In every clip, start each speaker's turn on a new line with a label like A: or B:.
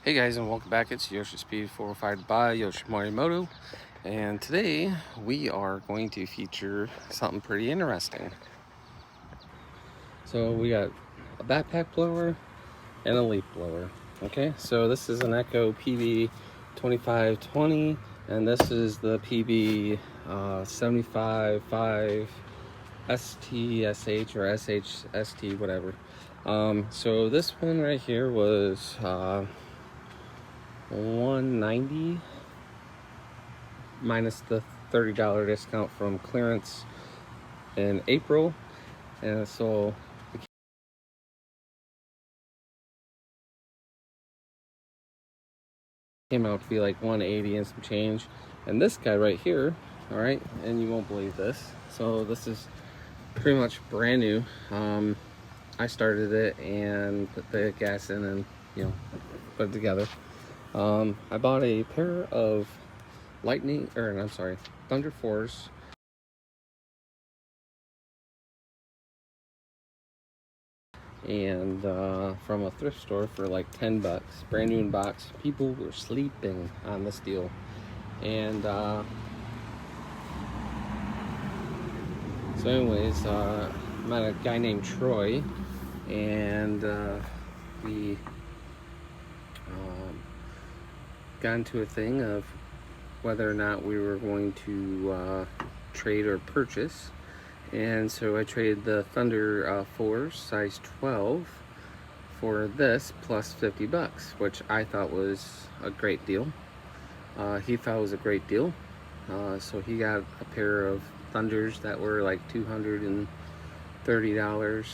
A: Hey guys, and welcome back. It's Yoshi Speed 405 by Yoshi Morimoto, and today we are going to feature something pretty interesting. So we got a backpack blower and a leaf blower. Okay, so this is an Echo PB 2520, and this is the PB 75.5 STSH or SHST, whatever. So this one right here was $190 minus the $30 discount from clearance in April, and so it came out to be like 180 and some change. And this guy right here, all right, and you won't believe this, so this is pretty much brand new. I started it and put the gas in and put it together. I bought a pair of Thunder 4s, and from a thrift store for like $10, brand new in box. People were sleeping on this deal, and so anyways, met a guy named Troy, and we got into a thing of whether or not we were going to trade or purchase. And so I traded the Thunder 4 size 12 for this plus $50, which I thought was a great deal. He thought it was a great deal. So he got a pair of Thunders that were like $230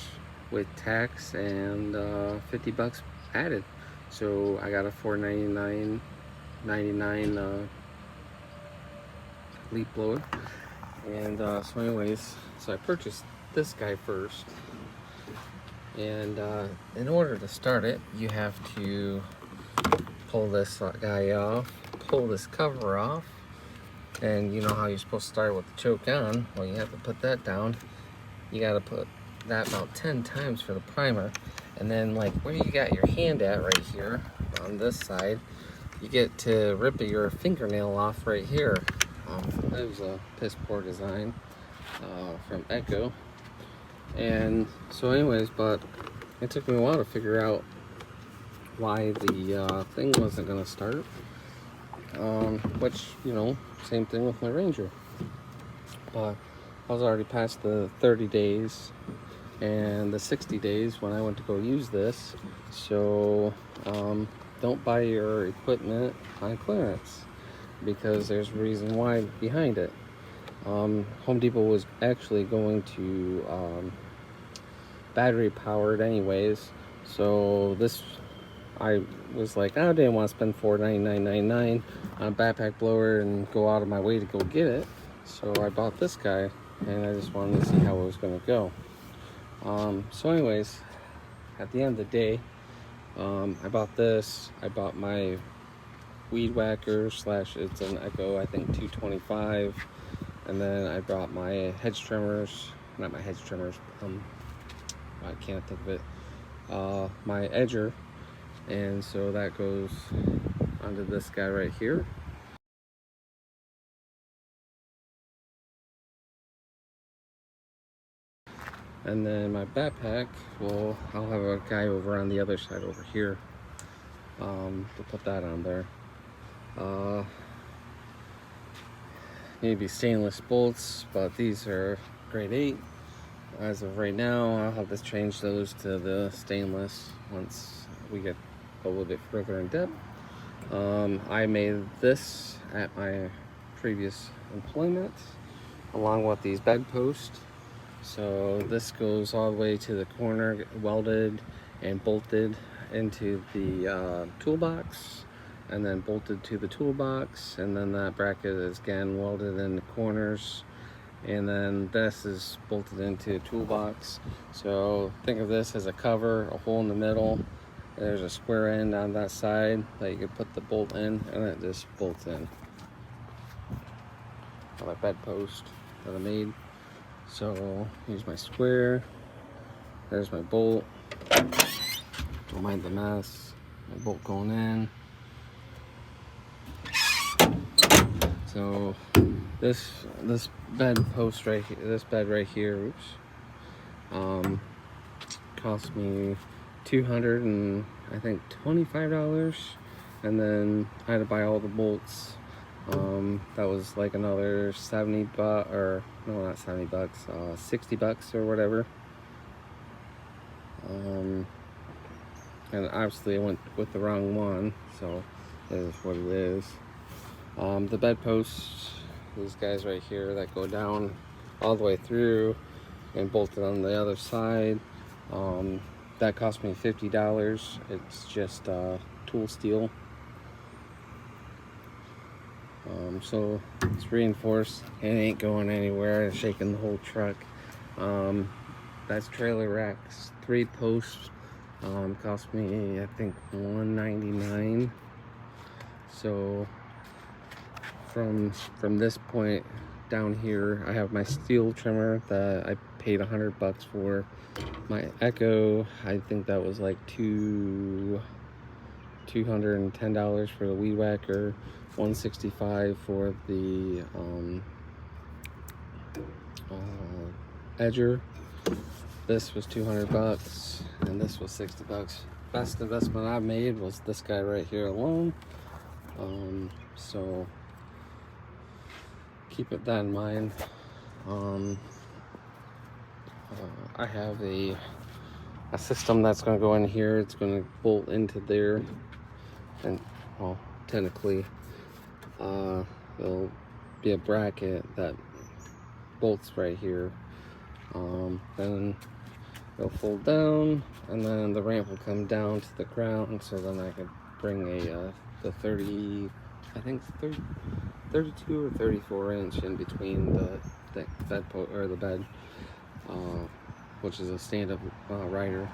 A: with tax and $50 added. So I got a $499.99 leaf blower. And so anyways, so I purchased this guy first. And in order to start it, you have to pull this guy off, pull this cover off, and you know how you're supposed to start with the choke on. Well, you have to put that down. You got to put that about 10 times for the primer, and then like where you got your hand at right here on this side, you get to rip your fingernail off right here. That was a piss poor design from Echo. And so anyways, but it took me a while to figure out why the thing wasn't going to start, which, same thing with my Ranger. I was already past the 30 days and the 60 days when I went to go use this. So don't buy your equipment on clearance, because there's a reason why behind it. Home Depot was actually going to battery powered anyways, so this, I was like, I didn't want to spend $499.99 on a backpack blower and go out of my way to go get it. So I bought this guy, and I just wanted to see how it was going to go. So anyways, at the end of the day, I bought this. I bought my weed whacker / it's an Echo, I think 225, and then I brought my hedge trimmers, not my hedge trimmers, I can't think of it, my edger, and so that goes onto this guy right here. And then my backpack, well, I'll have a guy over on the other side over here to put that on there. Maybe stainless bolts, but these are grade 8 as of right now. I'll have to change those to the stainless once we get a little bit further in depth. I made this at my previous employment along with these bed posts. So this goes all the way to the corner, welded and bolted into the toolbox, and then bolted to the toolbox, and then that bracket is again welded in the corners, and then this is bolted into the toolbox. So think of this as a cover, a hole in the middle. There's a square end on that side that you can put the bolt in, and it just bolts in. My bed post that I made. So here's my square, there's my bolt, don't mind the mess. bolt going in. So this bed post right here, this bed right here, oops, cost me $225, and then I had to buy all the bolts. That was like another 70 bucks, or no, not 70 bucks, 60 bucks or whatever. And obviously I went with the wrong one, so it is what it is. The bed posts, these guys right here that go down all the way through and bolted on the other side, that cost me $50. It's just tool steel. So it's reinforced. It ain't going anywhere. It's shaking the whole truck. That's trailer racks, 3 posts. Cost me, I think, $199. So from this point down here, I have my steel trimmer that I paid $100 for. My Echo, I think that was like $210 for the weed whacker, $165 for the edger. This was $200 and this was $60. Best investment I made was this guy right here alone. So keep that in mind. I have a system that's going to go in here. It's going to bolt into there, and well, technically there'll be a bracket that bolts right here. Then it'll fold down, and then the ramp will come down to the ground, so then I can bring the 30, I think 32 or 34 inch in between the bed, which is a stand-up rider.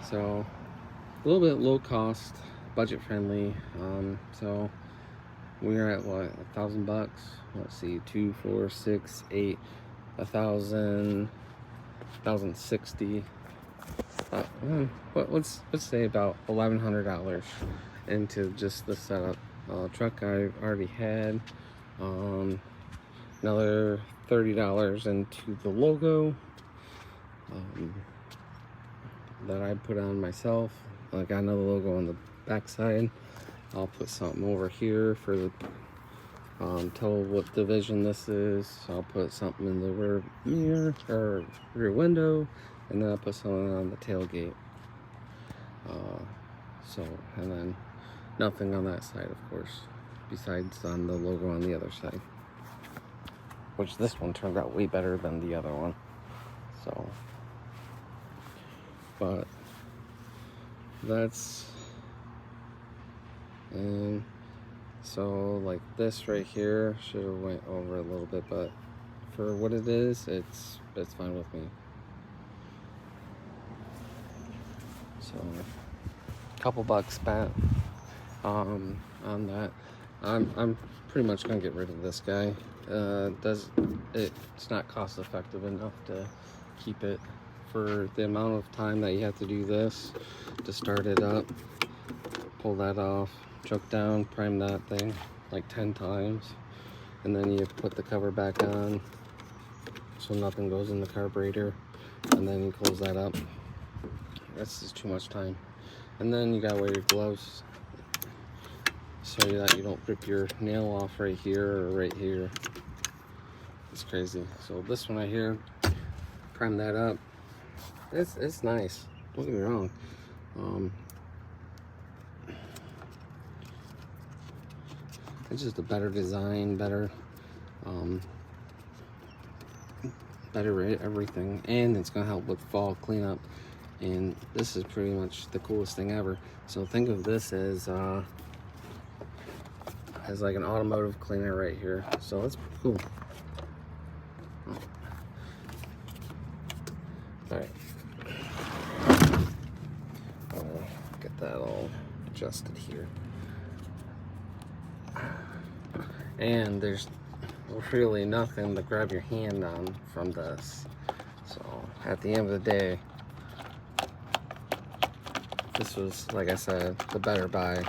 A: So a little bit low cost, budget friendly. So we're at what, $1,000? Let's see, 2, 4, 6, 8, 1,000, 1,060. Let's say about $1,100 into just the setup. Truck I've already had. Another $30 into the logo that I put on myself. I got another logo on the back side. I'll put something over here for the tell what division this is. I'll put something in the rear mirror or rear window, and then I'll put something on the tailgate. And then nothing on that side, of course, besides on the logo on the other side, which this one turned out way better than the other one. So, but that's, and so like this right here should have went over a little bit, but for what it is, it's fine with me. So a couple bucks spent on that. I'm pretty much gonna get rid of this guy. It's not cost effective enough to keep it for the amount of time that you have to do this to start it up. Pull that off, choke down, prime that thing like 10 times, and then you put the cover back on so nothing goes in the carburetor, and then you close that up. That's just too much time. And then you gotta wear your gloves so that you don't rip your nail off right here or right here. It's crazy. So this one right here, prime that up. It's nice. Don't get me wrong. It's just a better design, better everything, and it's gonna help with fall cleanup. And this is pretty much the coolest thing ever. So think of this as like an automotive cleaner right here. So that's cool. All right, I'll get that all adjusted here. And there's really nothing to grab your hand on from this. So at the end of the day, this was, like I said, the better buy.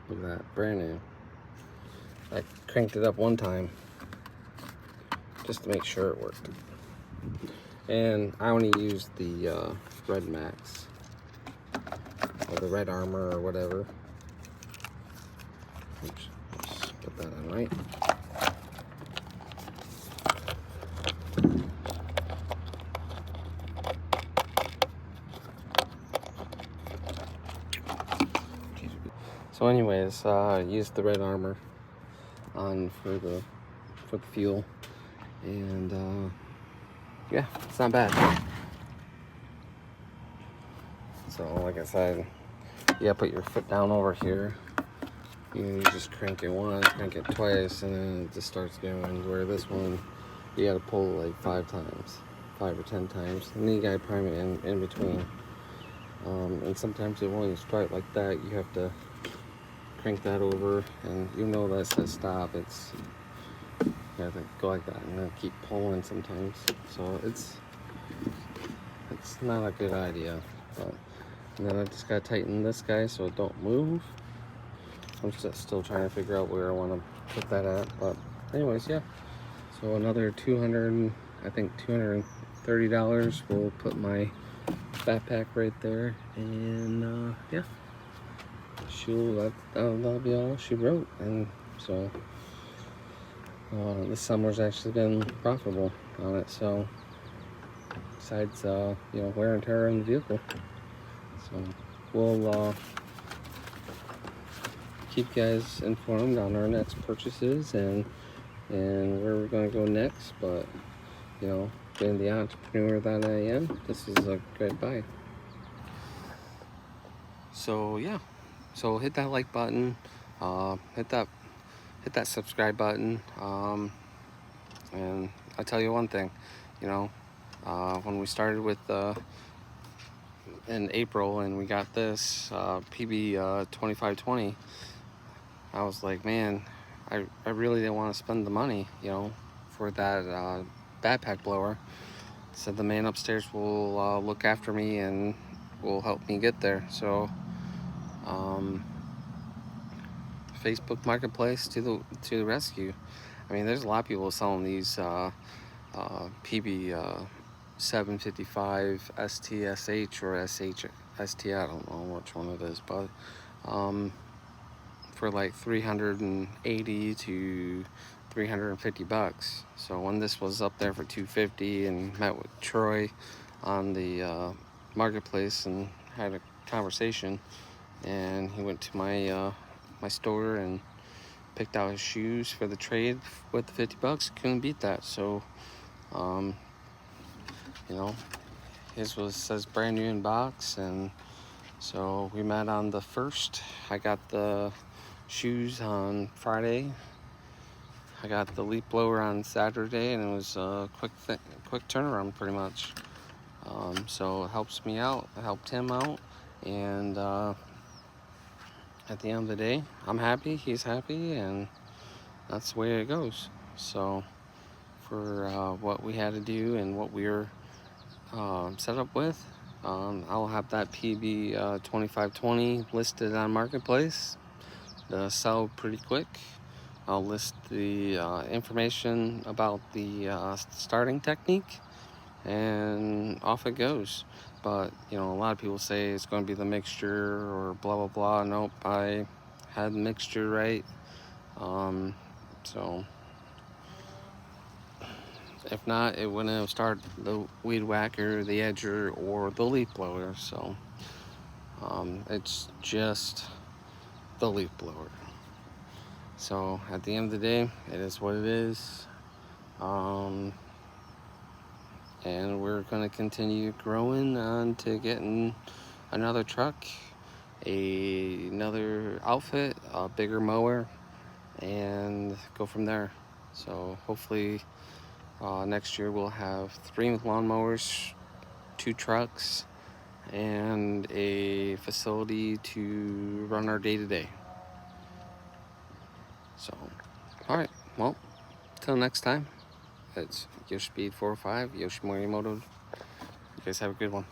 A: Look at that, brand new. I cranked it up one time just to make sure it worked. And I only used the Red Max, or the Red Armor, or whatever. Oops, let's put that on right. So anyways, used the Red Armor on for the fuel, and yeah, it's not bad. So like I said, you gotta put your foot down over here. You just crank it once, crank it twice, and then it just starts going. Where this one, you gotta pull like 5 times, 5 or 10 times, and then you gotta prime it in between. And sometimes it won't start like that. You have to crank that over, and even though that says stop, it's, you have to go like that and then keep pulling sometimes. So it's not a good idea. But and then I just gotta tighten this guy so it don't move. I'm still trying to figure out where I want to put that at. But anyways, yeah. So another $230 will put my backpack right there, and yeah, that'll be all she wrote. And so this summer's actually been profitable on it. So besides you know, wear and tear on the vehicle, so we'll keep you guys informed on our next purchases and where we're going to go next. But you know, being the entrepreneur that I am, this is a great buy. So yeah, so hit that like button, hit that subscribe button, and I'll tell you one thing, you know, when we started with in April and we got this PB 2520, I was like, man, I really didn't want to spend the money, you know, for that backpack blower. Said the man upstairs will look after me and will help me get there. So Facebook Marketplace to the rescue. I mean, there's a lot of people selling these PB 755 STSH or ST, I don't know which one it is, but for like 380 to 350 bucks. So when this was up there for 250, and met with Troy on the marketplace and had a conversation, and he went to my my store and picked out his shoes for the trade with the 50 bucks. Couldn't beat that. So you know, his says brand new in box, and so we met on the 1st. I got the shoes on Friday. I got the leaf blower on Saturday, and it was a quick turnaround pretty much. So it helps me out, it helped him out, and at the end of the day, I'm happy, he's happy, and that's the way it goes. So for what we had to do and what we were set up with, I'll have that PB 2520 listed on Marketplace to sell pretty quick. I'll list the information about the starting technique, and off it goes. But you know, a lot of people say it's going to be the mixture or blah blah blah. Nope, I had the mixture right. So if not, it wouldn't have started the weed whacker, the edger, or the leaf blower. So it's just the leaf blower. So at the end of the day, it is what it is. And we're going to continue growing on to getting another truck, another outfit, a bigger mower, and go from there. So hopefully next year we'll have 3 lawnmowers, 2 trucks, and a facility to run our day-to-day. So, all right, well, till next time. That's YoshiSpeed 405, Yoshi Morimoto. You guys have a good one.